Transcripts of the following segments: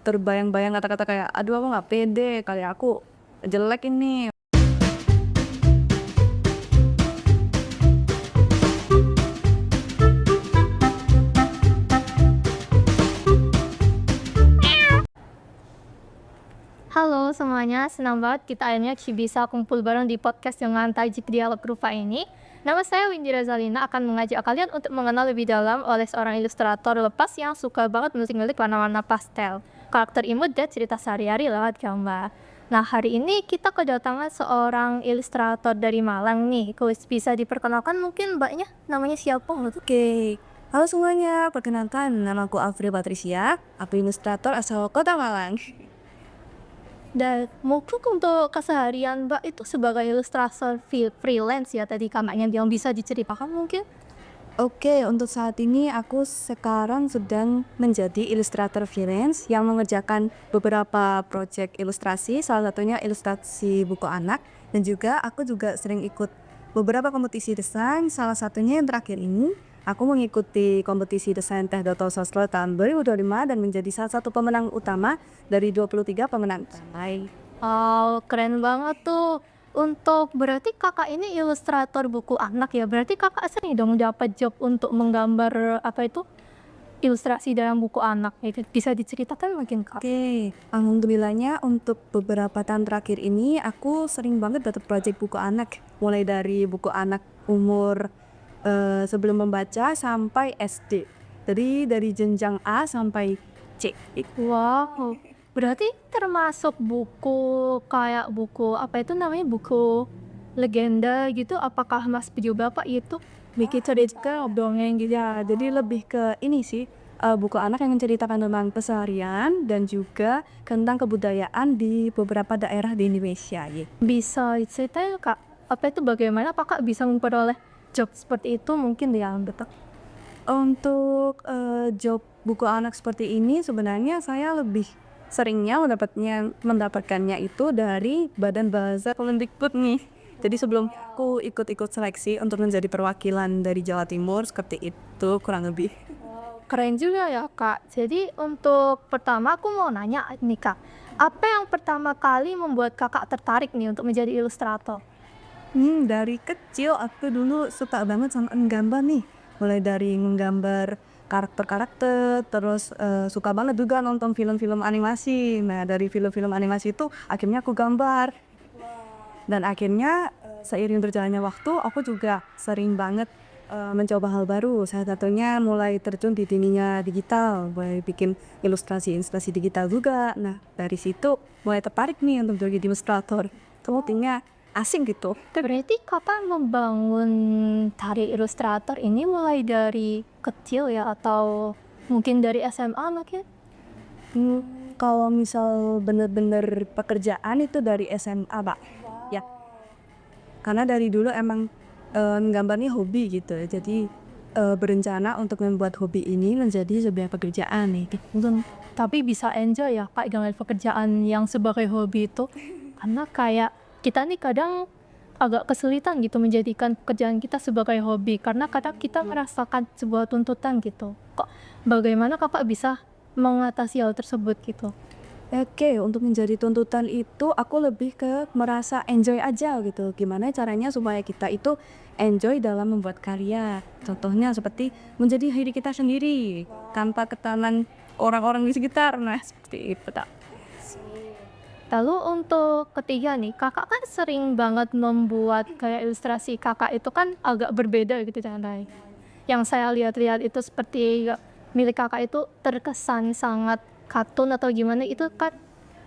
terbayang-bayang kata-kata kayak, aduh aku nggak pede, kayak aku jelek ini. Halo semuanya, senang banget kita akhirnya bisa kumpul bareng di podcast dengan tajuk Dialog Rupa ini. Nama saya Windy Razalina akan mengajak kalian untuk mengenal lebih dalam oleh seorang ilustrator lepas yang suka banget ngulik-ngulik warna-warna pastel, karakter imut dan cerita sehari-hari lewat gambar. Nah, hari ini kita kedatangan seorang ilustrator dari Malang nih. Bisa diperkenalkan mungkin mbaknya namanya siapa? Oke, halo semuanya, perkenalkan namaku Afri Patricia, aku ilustrator asal Kota Malang. Dan mungkin untuk keseharian Mbak itu sebagai ilustrator freelance ya tadi kakaknya bilang, bisa diceritakan mungkin? Oke, untuk saat ini aku sekarang sedang menjadi ilustrator freelance yang mengerjakan beberapa proyek ilustrasi, salah satunya ilustrasi buku anak, dan juga aku juga sering ikut beberapa kompetisi desain, salah satunya yang terakhir ini, aku mengikuti kompetisi desain Teh Doto Sosro tahun 2025 dan menjadi salah satu pemenang utama dari 23 pemenang utama. Oh, keren banget tuh. Untuk berarti kakak ini ilustrator buku anak ya, berarti kakak sering dong dapat job untuk menggambar apa itu ilustrasi dalam buku anak itu, bisa diceritakan mungkin kak? Oke, alhamdulillahnya untuk beberapa tahun terakhir ini aku sering banget dapat proyek buku anak, mulai dari buku anak umur sebelum membaca sampai SD. Jadi dari jenjang A sampai C. Wow, berarti termasuk buku kayak buku apa itu namanya, buku legenda gitu, apakah Mas juga Pak itu? Bikin cerita dongeng gitu ya. Jadi lebih ke ini sih, buku anak yang menceritakan tentang keseharian dan juga tentang kebudayaan di beberapa daerah di Indonesia. Bisa diceritain Kak, apa itu bagaimana Kakak bisa memperoleh job seperti itu mungkin yang dekat? Untuk, job buku anak seperti ini sebenarnya saya lebih seringnya mendapatkannya itu dari Badan Bahasa Kemendikbud nih. Jadi sebelum aku ikut-ikut seleksi untuk menjadi perwakilan dari Jawa Timur, seperti itu kurang lebih. Keren juga ya Kak. Jadi untuk pertama aku mau nanya nih Kak, apa yang pertama kali membuat Kakak tertarik nih untuk menjadi ilustrator? Dari kecil aku dulu suka banget sama nggambar nih, mulai dari nggambar karakter-karakter, terus, suka banget juga nonton film-film animasi. Nah, dari film-film animasi itu akhirnya aku gambar. Dan akhirnya, seiring berjalannya waktu, aku juga sering banget, mencoba hal baru. Salah satunya mulai terjun di dunia digital, mulai bikin ilustrasi-ilustrasi digital juga. Nah, dari situ mulai tertarik nih untuk jadi ilustrator. Sepertinya asing gitu. Berarti Kakak membangun tari ilustrator ini mulai dari kecil ya atau mungkin dari SMA mungkin? Kalau misal bener-bener pekerjaan itu dari SMA, Pak. Ya, karena dari dulu emang, nggambarnya hobi gitu ya. Jadi, berencana untuk membuat hobi ini menjadi sebuah pekerjaan nih. Tapi bisa enjoy ya Kak dengan pekerjaan yang sebagai hobi itu? Karena kayak kita nih kadang agak kesulitan gitu menjadikan pekerjaan kita sebagai hobi karena kadang kita merasakan sebuah tuntutan gitu. Kok bagaimana Kakak bisa mengatasi hal tersebut gitu? Oke, untuk menjadi tuntutan itu aku lebih ke merasa enjoy aja gitu. Gimana caranya supaya kita itu enjoy dalam membuat karya. Contohnya seperti menjadi diri kita sendiri tanpa tekanan orang-orang di sekitar. Nah, seperti itu, tak. Lalu untuk ketiga nih, Kakak kan sering banget membuat kayak ilustrasi Kakak itu kan agak berbeda gitu dengan lain. Yang saya lihat-lihat itu seperti milik Kakak itu terkesan sangat kartun atau gimana itu kan.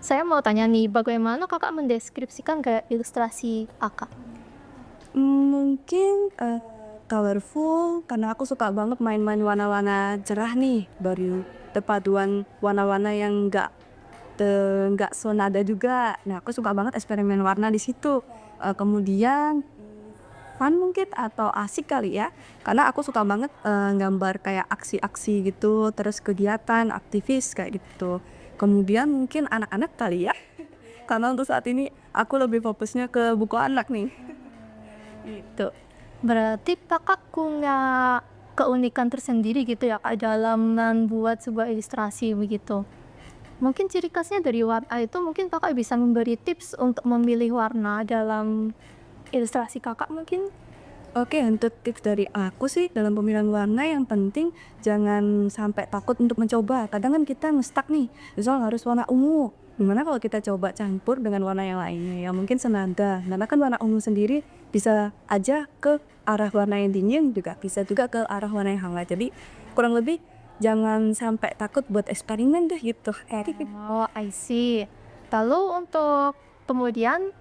Saya mau tanya nih, bagaimana Kakak mendeskripsikan kayak ilustrasi Kakak? Mungkin, colorful karena aku suka banget main-main warna-warna cerah nih, baru perpaduan warna-warna yang nggak senada juga. Nah, aku suka banget eksperimen warna di situ. Kemudian fun mungkin atau asik kali ya, karena aku suka banget, nggambar kayak aksi-aksi gitu, terus kegiatan aktivis kayak gitu. Kemudian mungkin anak-anak kali ya, karena untuk saat ini aku lebih fokusnya ke buku anak nih. Gitu. Berarti Kakak punya keunikan tersendiri gitu ya Kak dalam membuat sebuah ilustrasi begitu? Mungkin ciri khasnya dari warna itu mungkin Kakak bisa memberi tips untuk memilih warna dalam ilustrasi Kakak mungkin? Oke, untuk tips dari aku sih dalam pemilihan warna yang penting jangan sampai takut untuk mencoba. Kadang kan kita ngestak nih, misal harus warna ungu. Gimana kalau kita coba campur dengan warna yang lainnya yang mungkin senada. Karena kan warna ungu sendiri bisa aja ke arah warna yang dingin, juga bisa juga ke arah warna yang hangat. Jadi kurang lebih jangan sampai takut buat eksperimen deh gitu. Oh, I see. Lalu untuk kemudian,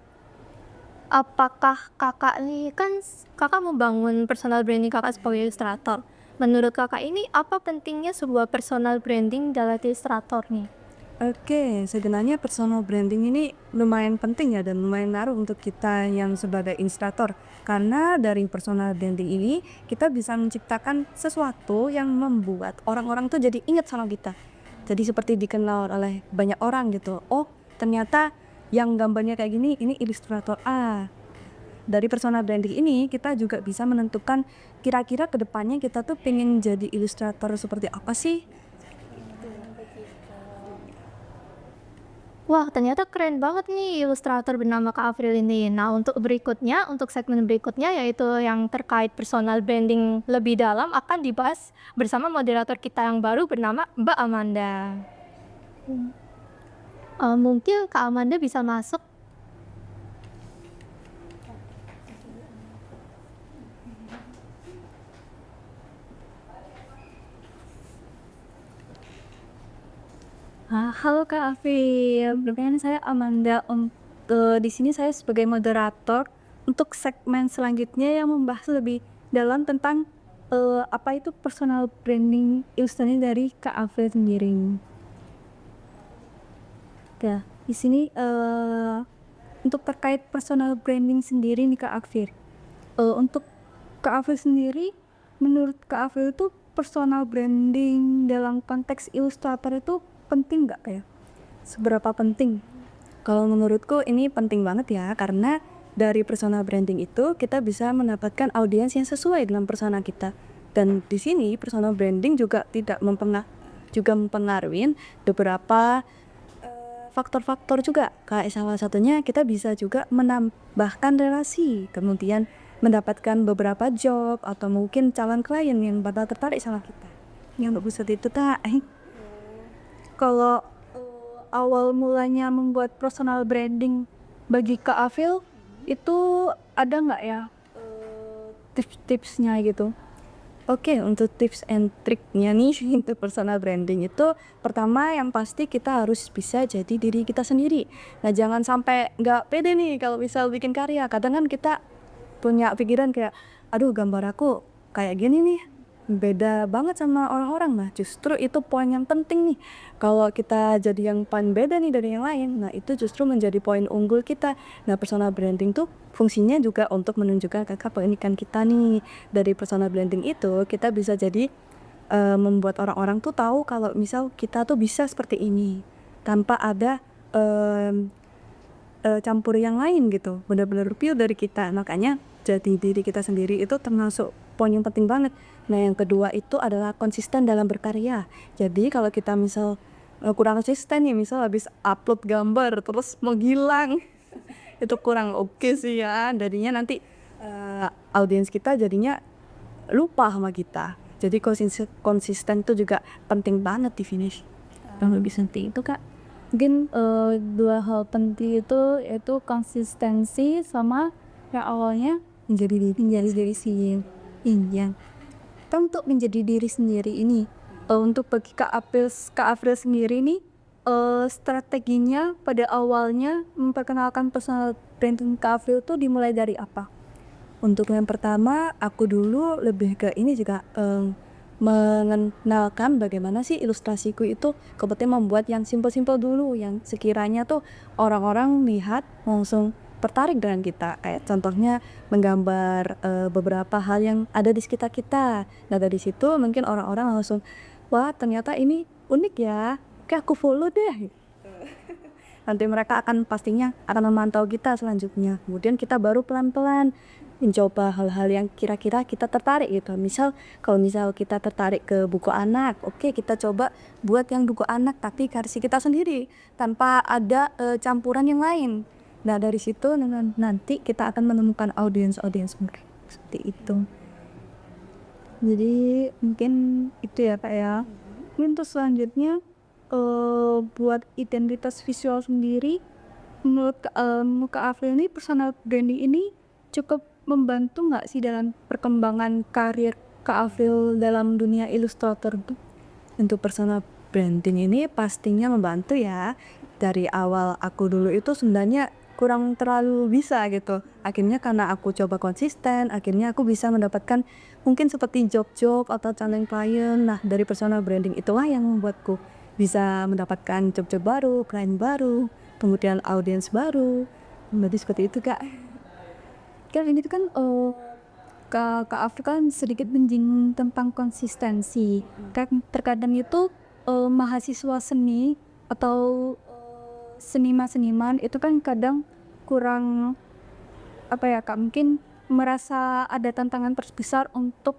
apakah Kakak nih kan Kakak membangun personal branding Kakak sebagai ilustrator. Menurut Kakak ini apa pentingnya sebuah personal branding dalam ilustrator nih? Oke, sebenarnya personal branding ini lumayan penting ya dan lumayan ngaruh untuk kita yang sebagai ilustrator. Karena dari personal branding ini kita bisa menciptakan sesuatu yang membuat orang-orang tuh jadi ingat sama kita. Jadi seperti dikenal oleh banyak orang gitu. Oh, ternyata yang gambarnya kayak gini ini ilustrator A. Dari personal branding ini kita juga bisa menentukan kira-kira kedepannya kita tuh pengen jadi ilustrator seperti apa sih? Wah, ternyata keren banget nih ilustrator bernama Kak Afril ini. Nah, untuk berikutnya, untuk segmen berikutnya yaitu yang terkait personal branding lebih dalam akan dibahas bersama moderator kita yang baru bernama Mbak Amanda. Mungkin Kak Amanda bisa masuk. Halo Kak Afif, perkenalkan saya Amanda. Di sini saya sebagai moderator untuk segmen selanjutnya yang membahas lebih dalam tentang apa itu personal branding ilustrasi dari Kak Afif sendiri. Ya, di sini untuk terkait personal branding sendiri nih Kak Afif. Untuk Kak Afif sendiri, menurut Kak Afif itu personal branding dalam konteks ilustrator itu penting nggak ya? Seberapa penting? Kalau menurutku ini penting banget ya, karena dari personal branding itu kita bisa mendapatkan audiens yang sesuai dengan persona kita. Dan di sini personal branding juga tidak mempengaruhi beberapa faktor-faktor juga. Kayak salah satunya kita bisa juga menambahkan relasi, kemudian mendapatkan beberapa job atau mungkin calon klien yang bakal tertarik sama kita. Yang bagus itu tak. Kalau awal mulanya membuat personal branding bagi Kak Afil itu ada nggak ya tips-tipsnya gitu? Oke, untuk tips and triknya nih untuk personal branding itu pertama yang pasti kita harus bisa jadi diri kita sendiri. Nah jangan sampai nggak pede nih kalau misal bikin karya. Kadang kan kita punya pikiran kayak, aduh gambar aku kayak gini nih, beda banget sama orang-orang. Nah justru itu poin yang penting nih. Kalau kita jadi yang paling beda nih dari yang lain, nah itu justru menjadi poin unggul kita. Nah personal branding tuh fungsinya juga untuk menunjukkan keunikan kita nih. Dari personal branding itu kita bisa jadi membuat orang-orang tuh tahu kalau misal kita tuh bisa seperti ini tanpa ada campur yang lain gitu, benar-benar pure dari kita. Makanya jadi diri kita sendiri itu termasuk poin yang penting banget. Nah yang kedua itu adalah konsisten dalam berkarya. Jadi kalau kita misal kurang konsisten nih, misal habis upload gambar terus menghilang itu kurang oke sih ya. Jadinya nanti audiens kita jadinya lupa sama kita. Jadi konsisten itu juga penting banget di finish. Yang lebih penting itu Kak. Mungkin dua hal penting itu yaitu konsistensi sama yang awalnya menjadi diri sendiri. Yang kita untuk menjadi diri sendiri ini untuk bagi Kak April sendiri nih strateginya pada awalnya memperkenalkan personal branding Kak April tuh dimulai dari apa? Untuk yang pertama aku dulu lebih ke ini juga mengenalkan bagaimana sih ilustrasiku itu kebetulan membuat yang simpel-simpel dulu yang sekiranya tuh orang-orang lihat langsung tertarik dengan kita, kayak contohnya menggambar beberapa hal yang ada di sekitar kita. Nah dari situ mungkin orang-orang langsung wah ternyata ini unik ya, kayak aku follow deh. Nanti mereka akan pastinya akan memantau kita selanjutnya, kemudian kita baru pelan-pelan mencoba hal-hal yang kira-kira kita tertarik gitu. Misal kalau misal kita tertarik ke buku anak, oke kita coba buat yang buku anak tapi versi kita sendiri tanpa ada campuran yang lain. Nah dari situ nanti kita akan menemukan audiens-audiens mereka seperti itu. Jadi mungkin itu ya Kak ya. Mungkin terus selanjutnya buat identitas visual sendiri, menurut Kak Avril ini personal branding ini cukup membantu nggak sih dalam perkembangan karir Kak Avril dalam dunia ilustrator tuh? Untuk personal branding ini pastinya membantu ya. Dari awal aku dulu itu sebenarnya kurang terlalu bisa gitu. Akhirnya karena aku coba konsisten, akhirnya aku bisa mendapatkan mungkin seperti job-job atau calling klien. Nah dari personal branding itulah yang membuatku bisa mendapatkan job-job baru, klien baru, kemudian audiens baru. Jadi seperti itu Kak. Kan ini tuh kan Kak Afri kan sedikit menyinggung tentang konsistensi. Kan terkadang itu mahasiswa seni atau seniman-seniman itu kan kadang kurang apa ya Kak, mungkin merasa ada tantangan terbesar untuk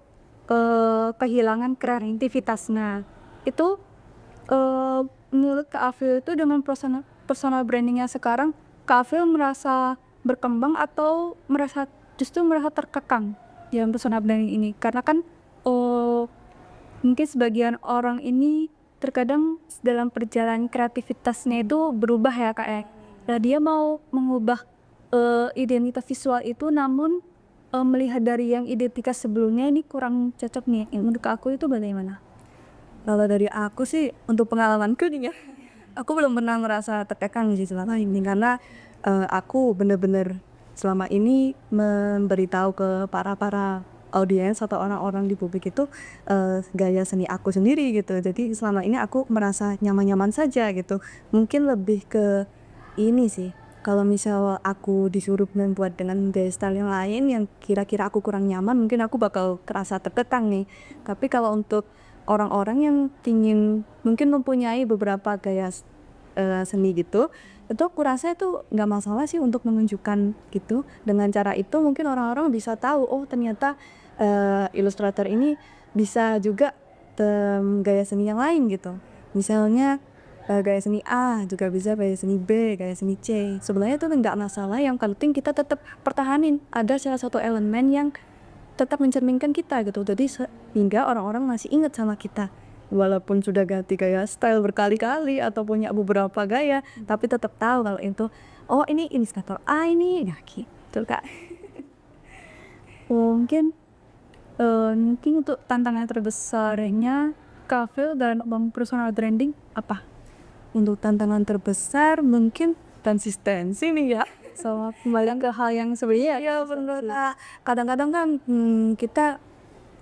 kehilangan kreativitasnya. Itu menurut Kak Afri itu dengan personal brandingnya sekarang, Kak Afri merasa berkembang atau justru merasa terkekang dalam personal branding ini? Karena kan mungkin sebagian orang ini terkadang dalam perjalanan kreativitasnya itu berubah ya Kak ya. Nah dia mau mengubah identitas visual itu, namun melihat dari yang identitas sebelumnya ini kurang cocok nih. Menurut aku itu bagaimana? Kalau dari aku sih, untuk pengalamanku nih ya, aku belum pernah merasa terkekang sih selama ini, karena aku bener-bener selama ini memberitahu ke para audiens atau orang-orang di publik itu gaya seni aku sendiri gitu. Jadi selama ini aku merasa nyaman-nyaman saja gitu. Mungkin lebih ke ini sih, kalau misal aku disuruh membuat dengan gaya style yang lain yang kira-kira aku kurang nyaman, mungkin aku bakal kerasa terkekang nih. Tapi kalau untuk orang-orang yang ingin mungkin mempunyai beberapa gaya seni gitu, itu aku rasa itu nggak masalah sih untuk menunjukkan gitu. Dengan cara itu mungkin orang-orang bisa tahu, oh ternyata ilustrator ini bisa juga gaya seni yang lain gitu. Misalnya gaya seni A juga bisa gaya seni B, gaya seni C. Sebenarnya itu nggak masalah, yang penting kita tetap pertahanin ada salah satu elemen yang tetap mencerminkan kita gitu. Jadi sehingga orang-orang masih ingat sama kita. Walaupun sudah ganti gaya style berkali-kali atau punya beberapa gaya, tapi tetap tahu kalau itu, oh ini ilustrator A ini, nah gitu Kak. Mungkin untuk tantangan terbesarnya Kak dalam personal branding apa? Untuk tantangan terbesar mungkin konsistensi nih ya. So kembali ke hal yang sebenarnya ya benar. Nah, kadang-kadang kan kita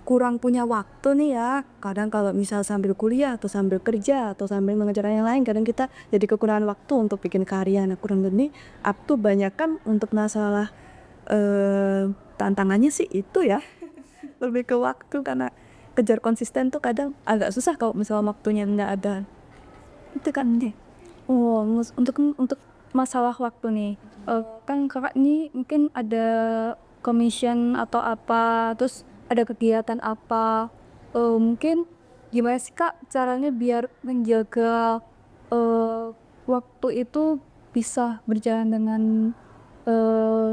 kurang punya waktu nih ya. Kadang kalau misal sambil kuliah atau sambil kerja atau sambil mengejar yang lain, kadang kita jadi kekurangan waktu untuk bikin karya. Nah kurang lebih aku banyak kan untuk masalah tantangannya sih itu ya. Lebih ke waktu, karena kejar konsisten tuh kadang agak susah kalau misalnya waktunya nggak ada. Itu kan deh. Untuk masalah waktu nih, kan kakak ini mungkin ada commission atau apa, terus ada kegiatan apa, mungkin gimana sih kak caranya biar menjaga waktu itu bisa berjalan dengan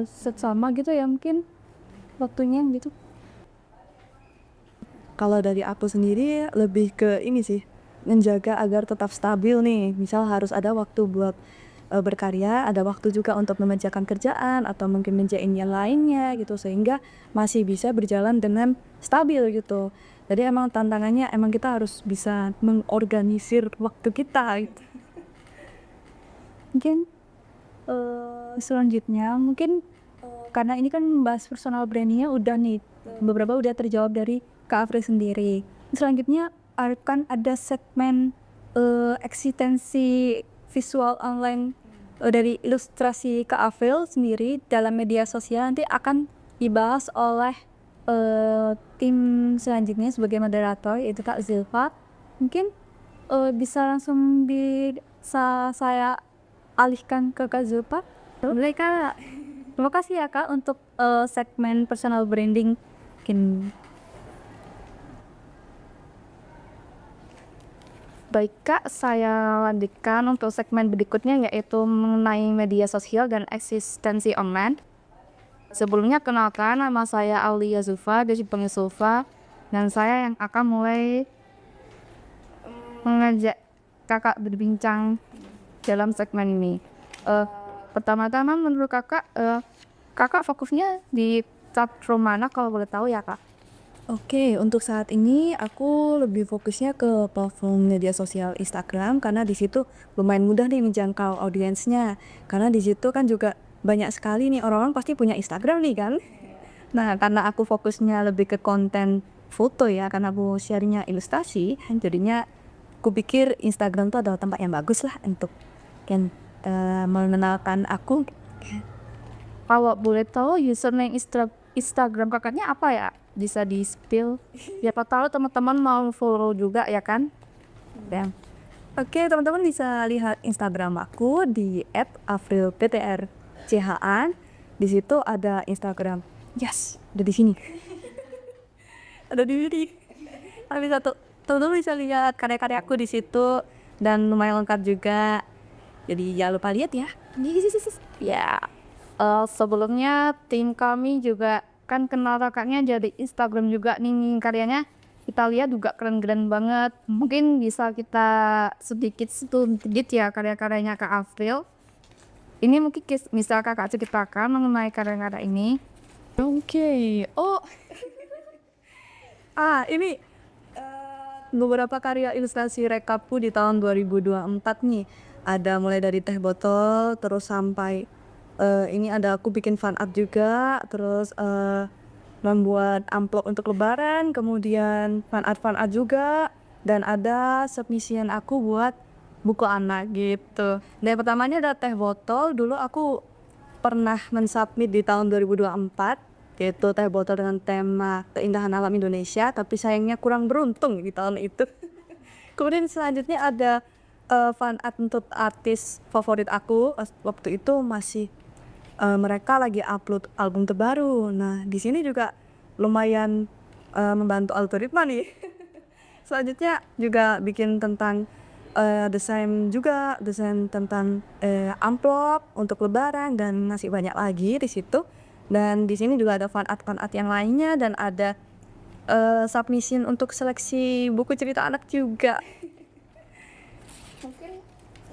seksama gitu ya, mungkin waktunya gitu. Kalau dari aku sendiri lebih ke ini sih, menjaga agar tetap stabil nih. Misal harus ada waktu buat berkarya, ada waktu juga untuk mengerjakan kerjaan atau mungkin mengerjain yang lainnya gitu, sehingga masih bisa berjalan dengan stabil gitu. Jadi emang tantangannya emang kita harus bisa mengorganisir waktu kita gitu. Mungkin selanjutnya mungkin karena ini kan membahas personal brandingnya udah nih, beberapa udah terjawab dari Kak Afri sendiri. Selanjutnya akan ada segmen eksistensi visual online dari ilustrasi Kak Afril sendiri dalam media sosial, nanti akan dibahas oleh tim selanjutnya sebagai moderator, yaitu Kak Zilfa. Mungkin bisa langsung saya alihkan ke Kak Zilfa. Boleh Kak? Terima kasih ya Kak untuk segmen personal branding. Mungkin baik Kak, saya lanjutkan untuk segmen berikutnya yaitu mengenai media sosial dan eksistensi online. Sebelumnya kenalkan, nama saya Aulia Zulfa, dari dipanggil Zulfa, dan saya yang akan mulai mengajak kakak berbincang dalam segmen ini. Pertama-tama menurut kakak, kakak fokusnya di platform mana kalau boleh tahu ya Kak? Oke, untuk saat ini aku lebih fokusnya ke platform media sosial Instagram karena di situ lumayan mudah nih menjangkau audiensnya. Karena di situ kan juga banyak sekali nih orang-orang pasti punya Instagram nih kan. Nah, karena aku fokusnya lebih ke konten foto ya, karena aku sharingnya ilustrasi, jadinya aku pikir Instagram tuh adalah tempat yang bagus lah untuk kan mengenalkan aku. Kalau boleh tahu username Instagram kakaknya apa ya? Bisa di-spill. Siapa tahu teman-teman mau follow juga ya kan? Dan Oke, teman-teman bisa lihat Instagram aku di @afrilptrchan. Di situ ada Instagram. Yes, ada di sini. Ada di sini. Tapi satu, teman-teman bisa lihat karya-karya aku di situ dan lumayan lengkap juga. Jadi jangan lupa lihat ya. ya, sebelumnya tim kami juga kan kenal kakaknya dari Instagram juga nih karyanya. Kita lihat juga keren-keren banget. Mungkin bisa kita sedikit ya karya-karyanya Kak Afril. Ini mungkin misal kakak ceritakan mengenai karya-karya ini. Oke. Oh, ini beberapa karya ilustrasi rekapku di tahun 2024 nih. Ada mulai dari teh botol, terus sampai ini ada aku bikin fan art juga, terus membuat amplop untuk lebaran, kemudian fan art juga, dan ada submission aku buat buku anak gitu. Dan yang pertamanya ada teh botol, dulu aku pernah mensubmit di tahun 2024, yaitu teh botol dengan tema keindahan alam Indonesia, tapi sayangnya kurang beruntung di tahun itu. Kemudian selanjutnya ada fan art untuk artis favorit aku waktu itu masih mereka lagi upload album terbaru. Nah, di sini juga lumayan membantu algoritma nih. Selanjutnya juga bikin tentang desain tentang amplop untuk lebaran dan masih banyak lagi di situ. Dan di sini juga ada fan art yang lainnya dan ada submission untuk seleksi buku cerita anak juga. Mungkin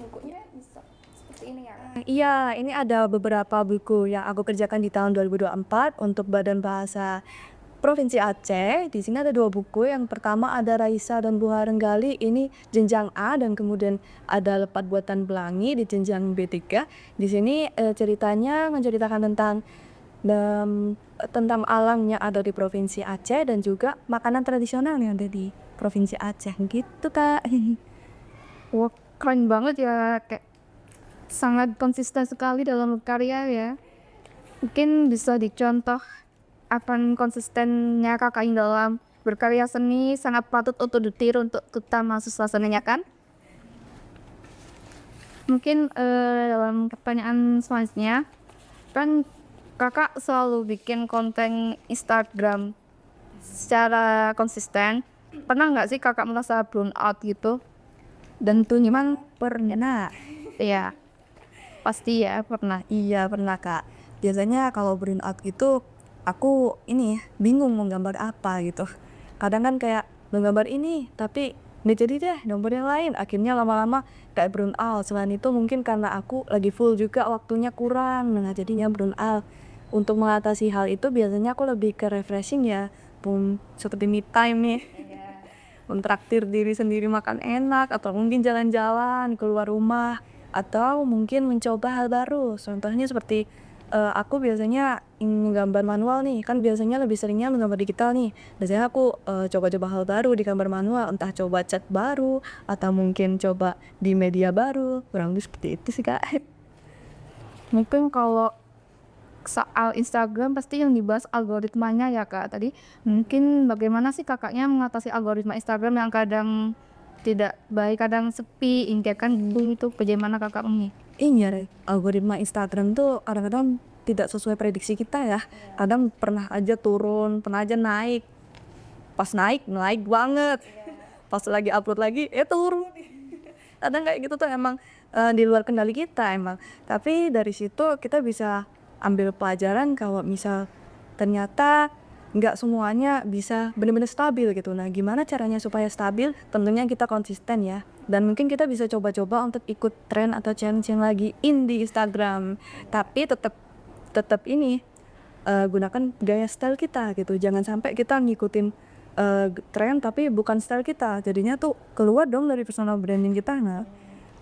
bukunya bisa seperti ini ya. Iya, ini ada beberapa buku yang aku kerjakan di tahun 2024 untuk Badan Bahasa Provinsi Aceh. Di sini ada 2 buku. Yang pertama ada Raisa dan Buah Renggali, ini jenjang A, dan kemudian ada Lepat Buatan Pelangi di jenjang B3. Di sini ceritanya menceritakan tentang alam yang ada di Provinsi Aceh dan juga makanan tradisional yang ada di Provinsi Aceh gitu Kak. Wah, keren banget ya, kayak sangat konsisten sekali dalam karya ya. Mungkin bisa dicontoh akan konsistennya kakak ini dalam berkarya seni, sangat patut untuk ditiru untuk kita mahasiswa seninya kan. Mungkin dalam pertanyaan selanjutnya, kan kakak selalu bikin konten Instagram secara konsisten. Pernah nggak sih kakak merasa burn out gitu? Dan tuh memang pernah. Iya, pasti ya pernah. Iya pernah Kak. Biasanya kalau burn out itu aku ini bingung mau gambar apa gitu. Kadang kan kayak mau gambar ini tapi nggak jadi deh gambar yang lain. Akhirnya lama-lama kayak burn out. Selain itu mungkin karena aku lagi full juga waktunya kurang. Nah jadinya burn out. Untuk mengatasi hal itu biasanya aku lebih ke refreshing ya. Seperti me time nih. Mentraktir diri sendiri makan enak, atau mungkin jalan-jalan keluar rumah, atau mungkin mencoba hal baru. Contohnya seperti aku biasanya menggambar manual nih, kan biasanya lebih seringnya menggambar digital nih. Biasanya aku coba-coba hal baru di gambar manual, entah coba cat baru atau mungkin coba di media baru. Kurang lebih seperti itu sih Kak. Mungkin kalau soal Instagram pasti yang dibahas algoritmanya ya kak tadi. Mungkin bagaimana sih kakaknya mengatasi algoritma Instagram yang kadang tidak baik, kadang sepi, hingga kan itu bagaimana kakak ini? Iya, algoritma Instagram tuh kadang-kadang tidak sesuai prediksi kita ya. Kadang pernah aja turun, pernah aja naik. Pas naik banget. Pas lagi upload lagi, turun. Kadang kayak gitu tuh emang di luar kendali kita emang. Tapi dari situ kita bisa ambil pelajaran kalau misal ternyata nggak semuanya bisa benar-benar stabil gitu. Nah, gimana caranya supaya stabil? Tentunya kita konsisten ya. Dan mungkin kita bisa coba-coba untuk ikut tren atau challenge yang lagi in di Instagram. Tapi tetap ini gunakan gaya style kita gitu. Jangan sampai kita ngikutin tren tapi bukan style kita. Jadinya tuh keluar dong dari personal branding kita. Nah,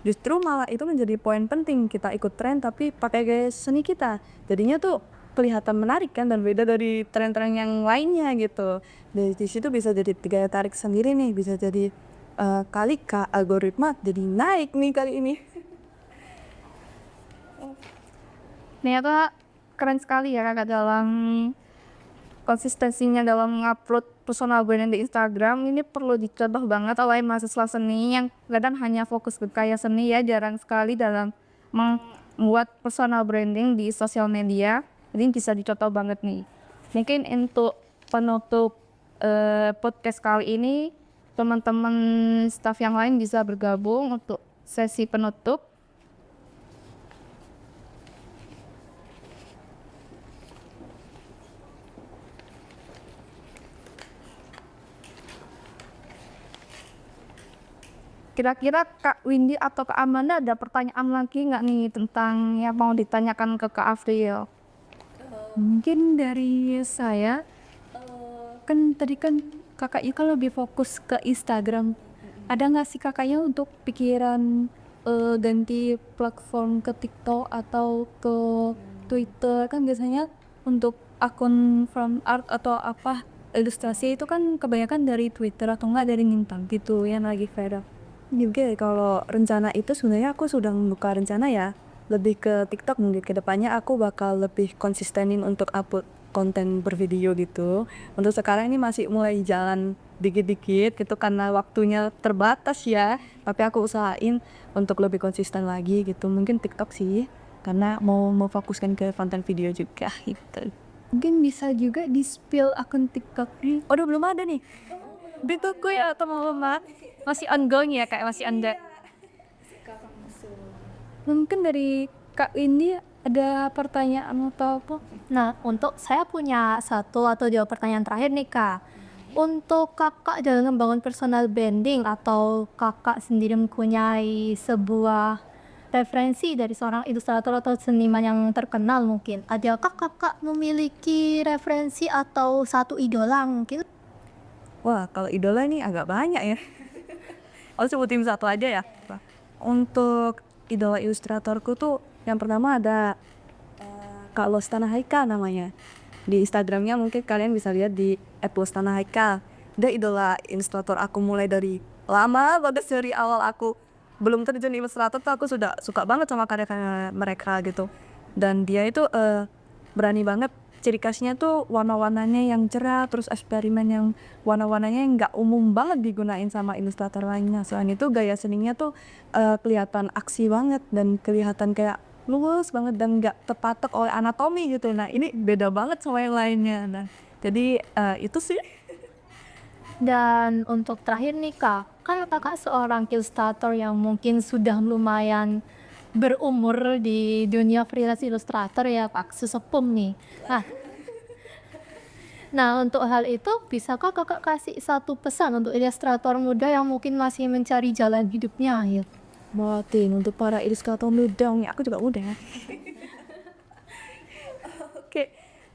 justru malah itu menjadi poin penting, kita ikut tren tapi pakai gaya seni kita. Jadinya tuh kelihatan menarik kan dan beda dari tren-tren yang lainnya gitu. Dari situ bisa jadi gaya tarik sendiri nih, bisa jadi kali algoritma jadi naik nih kali ini. Ternyata keren sekali ya kakak dalam konsistensinya dalam upload personal brand di Instagram. Ini perlu dicontoh banget oleh mahasiswa seni yang kadang hanya fokus ke karya seni ya, jarang sekali dalam membuat personal branding di sosial media. Jadi bisa dicontoh banget nih. Mungkin untuk penutup podcast kali ini teman-teman staff yang lain bisa bergabung untuk sesi penutup. Kira-kira Kak Windy atau Kak Amanda ada pertanyaan lagi nggak nih tentang yang mau ditanyakan ke Kak Afril? Mungkin dari saya kan tadi kan kakaknya kan lebih fokus ke Instagram. Ada nggak sih kakaknya untuk pikiran ganti platform ke TikTok atau ke Twitter? Kan biasanya untuk akun from art atau apa ilustrasi itu kan kebanyakan dari Twitter atau enggak dari Nintendo gitu yang lagi viral. Juga kalau rencana itu sebenarnya aku sudah membuka rencana ya lebih ke TikTok. Mungkin kedepannya aku bakal lebih konsistenin untuk upload konten bervideo gitu. Untuk sekarang ini masih mulai jalan dikit-dikit gitu karena waktunya terbatas ya, tapi aku usahain untuk lebih konsisten lagi gitu. Mungkin TikTok sih karena mau fokuskan ke konten video juga gitu. Mungkin bisa juga di spill akun TikToknya. Waduh, belum ada nih. Ditunggu ya teman-teman. Masih ongoing ya kayak masih under. Mungkin dari Kak Windy ada pertanyaan atau apa? Nah, untuk saya punya satu atau dua pertanyaan terakhir nih Kak. Untuk kakak dalam membangun personal branding atau kakak sendiri mempunyai sebuah referensi dari seorang ilustrator atau seniman yang terkenal mungkin. Adakah kakak memiliki referensi atau satu idola mungkin? Wah, kalau idola ini agak banyak ya. Aku sebutin satu aja ya. Untuk idola ilustratorku tuh yang pertama ada Kak Lostana Haika namanya. Di Instagramnya mungkin kalian bisa lihat di @lostanahaika. Dia idola ilustrator aku mulai dari lama banget, dari awal aku belum terjun ilustrator tuh aku sudah suka banget sama karya-karya mereka gitu. Dan dia itu berani banget, ciri khasnya tuh warna-warnanya yang cerah, terus eksperimen yang warna-warnanya yang nggak umum banget digunain sama ilustrator lainnya. Selain itu gaya seninya tuh kelihatan aksi banget dan kelihatan kayak luwes banget dan nggak terpatok oleh anatomi gitu. Nah ini beda banget sama yang lainnya. Nah jadi itu sih. Dan untuk terakhir nih Kak, kan kakak seorang ilustrator yang mungkin sudah lumayan berumur di dunia freelance ilustrator ya Kak, sesepuh nih. Nah, untuk hal itu bisakah kakak kasih satu pesan untuk ilustrator muda yang mungkin masih mencari jalan hidupnya ya? Martin, untuk para ilustrator muda, aku juga muda ya. Oke,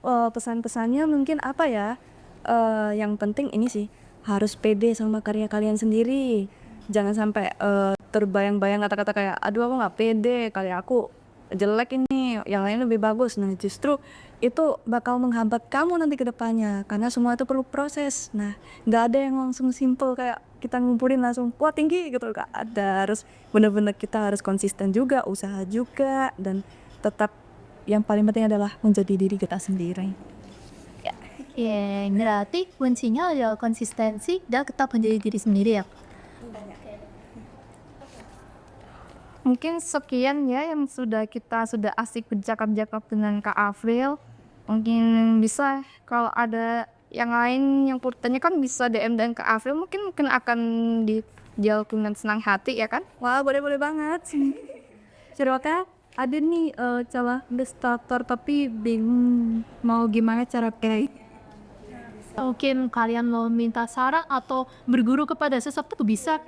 pesan-pesannya mungkin apa ya? Yang penting ini sih, harus pede sama karya kalian sendiri. Jangan sampai terbayang-bayang kata-kata kayak, aduh aku nggak pede, karya aku jelek ini, yang lain lebih bagus. Nah justru itu bakal menghambat kamu nanti ke depannya, karena semua itu perlu proses. Nah nggak ada yang langsung simple kayak kita ngumpulin langsung wah tinggi gitu, gak ada. Harus bener-bener kita harus konsisten juga, usaha juga, dan tetap yang paling penting adalah menjadi diri kita sendiri. Ya, berarti kuncinya adalah konsistensi dan tetap menjadi diri sendiri ya. Mungkin sekian ya yang kita sudah asik bercakap-cakap dengan Kak Afril. Mungkin bisa kalau ada yang lain yang bertanya kan bisa DM dan Kak Afril, mungkin akan dijawab dengan senang hati ya kan? Wah, boleh banget. Cerita ada nih calon ilustrator tapi bingung mau gimana cara kayak Mungkin kalian mau minta saran atau berguru kepada sesuatu bisa.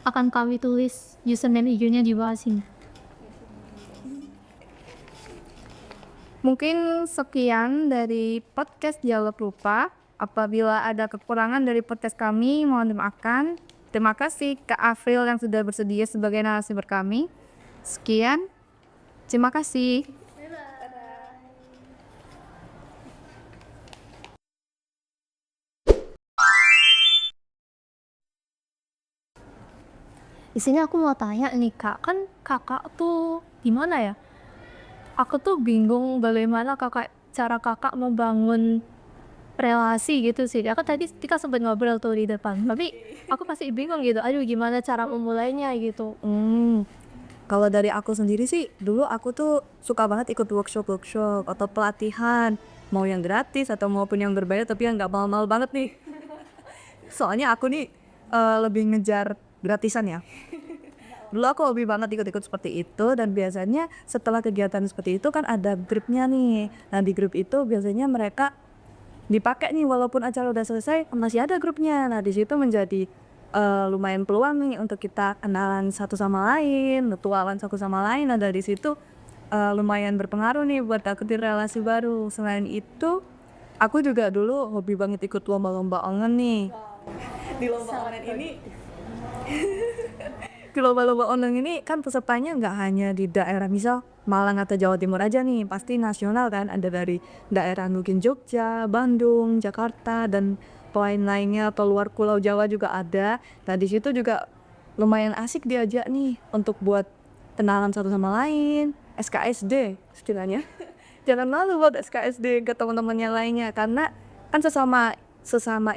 Akan kami tulis username IG-nya di bawah sini. Mungkin sekian dari podcast Dialog Rupa. Apabila ada kekurangan dari podcast kami, mohon dimaafkan. Terima kasih Kak Afril yang sudah bersedia sebagai narasumber kami. Sekian, terima kasih. Di sini aku mau tanya nih Kak, kan Kakak tuh gimana ya? Aku tuh bingung bagaimana cara Kakak membangun relasi gitu sih. Aku tadi kita sempat ngobrol tuh di depan, tapi aku pasti bingung gitu. Aduh, gimana cara memulainya gitu. Kalau dari aku sendiri sih, dulu aku tuh suka banget ikut workshop atau pelatihan, mau yang gratis atau maupun yang berbayar, tapi yang nggak mahal-mahal banget nih. Soalnya aku nih lebih ngejar gratisan ya. Dulu aku hobi banget ikut-ikut seperti itu, dan biasanya setelah kegiatan seperti itu kan ada grupnya nih. Nah di grup itu biasanya mereka dipakai nih, walaupun acara udah selesai masih ada grupnya. Nah di situ menjadi lumayan peluang nih untuk kita kenalan satu sama lain, mutualan satu sama lain. Nah dari situ lumayan berpengaruh nih buat dapetin relasi baru. Selain itu aku juga dulu hobi banget ikut lomba-lomba online nih. Di lomba online ini di lomba-lomba online ini kan pesertanya nggak hanya di daerah misal Malang atau Jawa Timur aja nih, pasti nasional kan, ada dari daerah mungkin Jogja, Bandung, Jakarta, dan lain-lainnya, atau luar Pulau Jawa juga ada. Nah di situ juga lumayan asik diajak nih untuk buat kenalan satu sama lain, SKSD istilahnya. Jangan malu buat SKSD ke teman-teman yang lainnya, karena kan sesama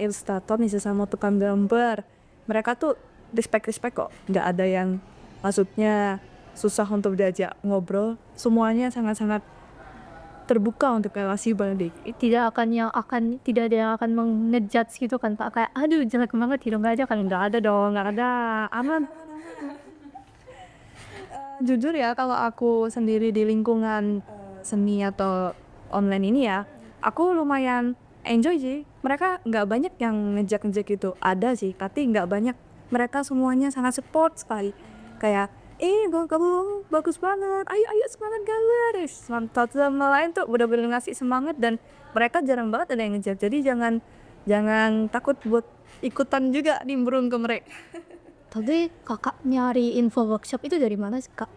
ilustrator nih, sesama tukang gambar, mereka tuh respect kok, nggak ada yang maksudnya susah untuk diajak ngobrol. Semuanya sangat-sangat terbuka untuk relasi balik. Tidak ada yang akan mengejudge gitu kan Pak, kayak aduh jelek banget hidung aja kan, nggak ada dong, nggak ada, aman. Jujur ya, kalau aku sendiri di lingkungan seni atau online ini ya, aku lumayan enjoy sih. Mereka nggak banyak yang ngejek gitu, ada sih tapi nggak banyak. Mereka semuanya sangat support sekali, kayak kamu bagus banget, ayo semangat gambar, mantap. Sama lain tuh bener-bener ngasih semangat, dan mereka jarang banget ada yang ngejek. Jadi jangan takut buat ikutan juga nimbrung ke mereka. Tadi Kakak nyari info workshop itu dari mana sih Kak?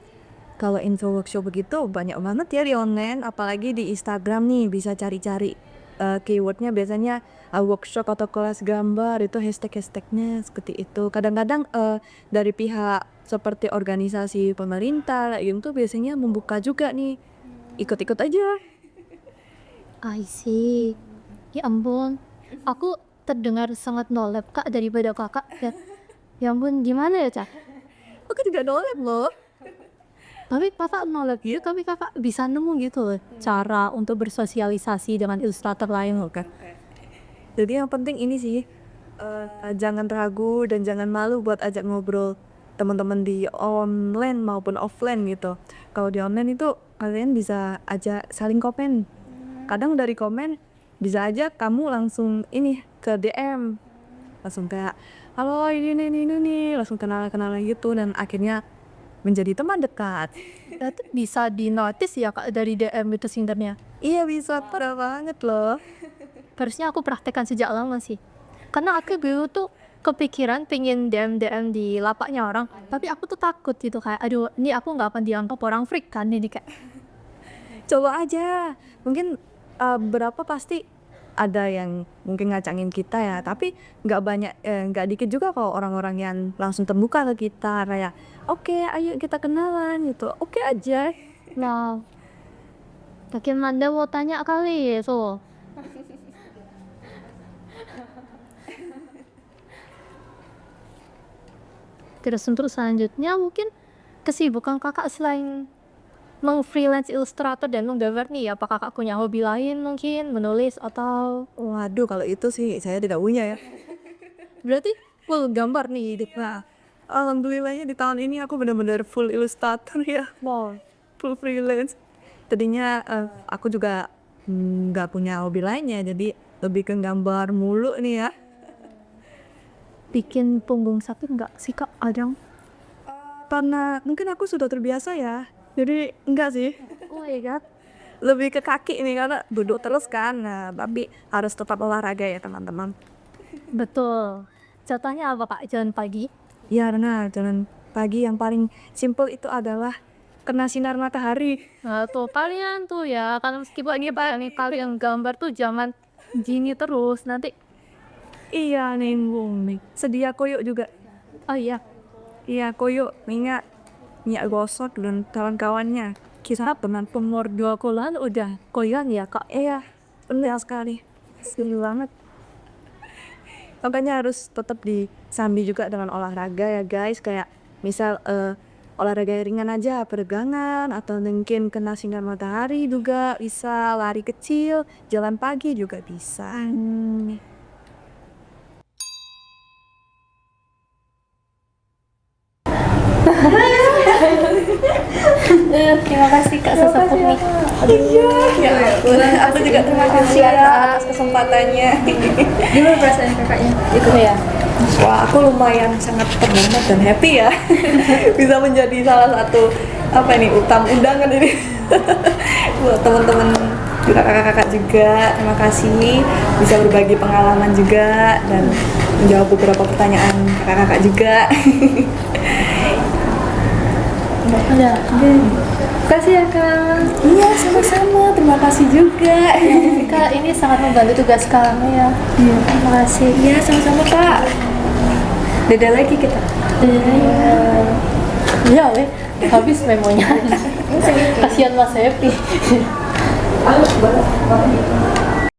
Kalau info workshop begitu banyak banget ya di online, apalagi di Instagram nih bisa cari-cari keywordnya. Biasanya workshop atau kelas gambar itu hashtagnya seperti itu. Kadang-kadang dari pihak seperti organisasi pemerintah itu biasanya membuka juga nih, ikut-ikut aja. I see. Ya ampun, aku terdengar sangat nolep Kak daripada Kakak. Ya ampun, gimana ya Cak? Aku juga nolep loh. Tapi Kakak nolep gitu, tapi Kakak bisa nemu gitu loh cara untuk bersosialisasi dengan ilustrator lain loh kan. Jadi yang penting ini sih, jangan ragu dan jangan malu buat ajak ngobrol teman-teman di online maupun offline gitu. Kalau di online itu kalian bisa aja saling komen. Kadang dari komen bisa aja kamu langsung ini ke DM, langsung kayak halo ini nih, langsung kenalan gitu, dan akhirnya menjadi teman dekat. Itu bisa di notice ya Kak dari DM itu sebenarnya. Iya bisa, parah banget loh. Harusnya aku praktekkan sejak lama sih. Karena aku dulu tuh kepikiran pengen DM di lapaknya orang, tapi aku tuh takut gitu, kayak aduh ini aku nggak akan dianggap orang freak kan ini kayak. Coba aja, mungkin berapa pasti ada yang mungkin ngacangin kita ya, tapi nggak banyak, nggak dikit juga kalau orang-orang yang langsung terbuka ke kita, kayak oke, ayo kita kenalan gitu, oke aja. Nah, mungkin Manda mau tanya kali so. terus untuk selanjutnya mungkin kesibukan kakak selain meng-freelance ilustrator dan menggambar nih, apa kakak punya hobi lain mungkin menulis atau Waduh, kalau itu sih saya tidak punya ya. Berarti full gambar nih hidup. Nah, alhamdulillahnya di tahun ini aku benar-benar full ilustrator ya. Wow, full freelance. Tadinya aku juga nggak punya hobi lainnya, jadi lebih ke gambar mulu nih ya. bikin punggung sakit nggak sih kak Adang? Karena mungkin aku sudah terbiasa ya, jadi enggak sih. Oh my god. Lebih ke kaki nih karena duduk terus kan. Nah, tapi harus tetap olahraga ya teman-teman. Betul. Contohnya apa kak? Jalan pagi? Ya benar, jalan pagi yang paling simple itu adalah kena sinar matahari. Nah tuh kalian tuh ya, karena meskipun ini pak nih kalian gambar tuh jangan gini terus nanti. Iya nimbung nih. Sedia koyo juga. Oh iya. Iya koyo, minyak gosok dan kawan-kawannya. Kisah teman Umur 20-an udah koyan ya kak? iya, benar sekali. Seru banget. Makanya harus tetap disambi juga dengan olahraga ya guys. Kayak misal olahraga ringan aja, peregangan, atau mungkin kena sinar matahari juga bisa, lari kecil, jalan pagi juga bisa. Terima kasih kak sesepuh nih. Ya ampun, aku juga terima kasih ya atas kesempatannya. Gimana perasaan kakaknya? Itu ya. Wah, aku lumayan sangat terhormat dan happy ya bisa menjadi salah satu apa ini undangan ini buat teman-teman juga kakak-kakak juga. Terima kasih bisa berbagi pengalaman juga dan menjawab beberapa pertanyaan kakak-kakak juga. Ada. Kasih ya kak. Iya, sama-sama. Terima kasih juga. Kak ini sangat membantu tugas kami ya. Terima kasih. Iya, sama-sama Kak. Dadah lagi kita. Ya weh, habis memonya. Kasihan Mas Happy.